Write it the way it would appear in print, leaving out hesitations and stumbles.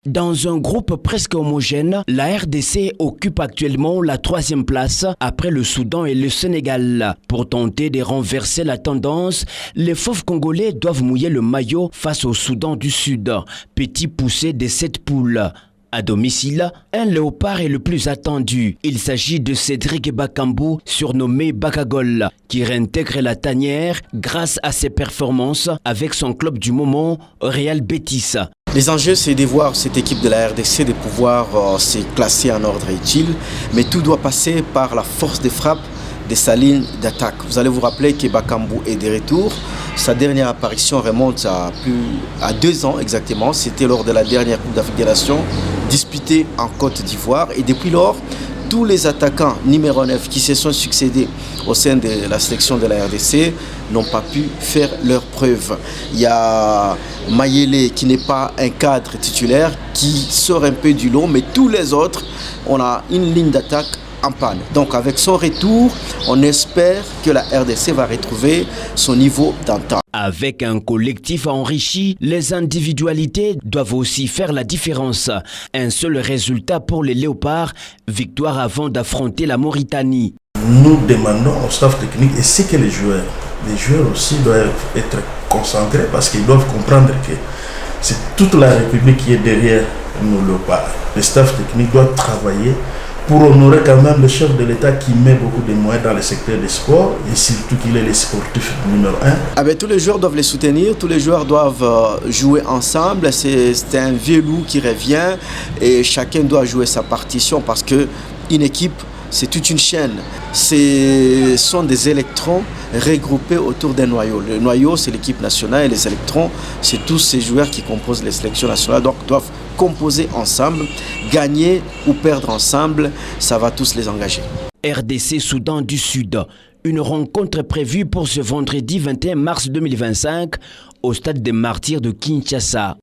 Dans un groupe presque homogène, la RDC occupe actuellement la 3e place après le Soudan et le Sénégal. Pour tenter de renverser la tendance, les fauves congolais doivent mouiller le maillot face au Soudan du Sud, petit poussé de 7 poules. À domicile, un léopard est le plus attendu. Il s'agit de Cédric Bakambu, surnommé Bakagol, qui réintègre la tanière grâce à ses performances avec son club du moment, Real Betis. Les enjeux, c'est de voir cette équipe de la RDC, de pouvoir se classer en ordre utile, mais tout doit passer par la force de frappe de sa ligne d'attaque. Vous allez vous rappeler que Bakambu est de retour. Sa dernière apparition remonte à 2 ans exactement. C'était lors de la dernière Coupe d'Afrique des Nations disputée en Côte d'Ivoire. Et depuis lors, tous les attaquants numéro 9 qui se sont succédés au sein de la sélection de la RDC n'ont pas pu faire leurs preuves. Il y a Mayele qui n'est pas un cadre titulaire, qui sort un peu du lot, mais tous les autres, on a une ligne d'attaque en panne. Donc avec son retour, on espère que la RDC va retrouver son niveau d'antan. Avec un collectif enrichi, les individualités doivent aussi faire la différence. Un seul résultat pour les Léopards, victoire avant d'affronter la Mauritanie. Nous demandons au staff technique et c'est que les joueurs aussi doivent être concentrés parce qu'ils doivent comprendre que c'est toute la République qui est derrière nos Léopards. Le staff technique doit travailler pour honorer quand même le chef de l'État qui met beaucoup de moyens dans le secteur des sports et surtout qu'il est le sportif numéro 1. Tous les joueurs doivent les soutenir, tous les joueurs doivent jouer ensemble. C'est un vieux loup qui revient et chacun doit jouer sa partition parce qu'une équipe, c'est toute une chaîne. Ce sont des électrons regroupés autour d'un noyau. Le noyau, c'est l'équipe nationale et les électrons, c'est tous ces joueurs qui composent les sélections nationales, donc doivent composer ensemble, gagner ou perdre ensemble, ça va tous les engager. RDC Soudan du Sud, une rencontre prévue pour ce vendredi 21 mars 2025 au stade des Martyrs de Kinshasa.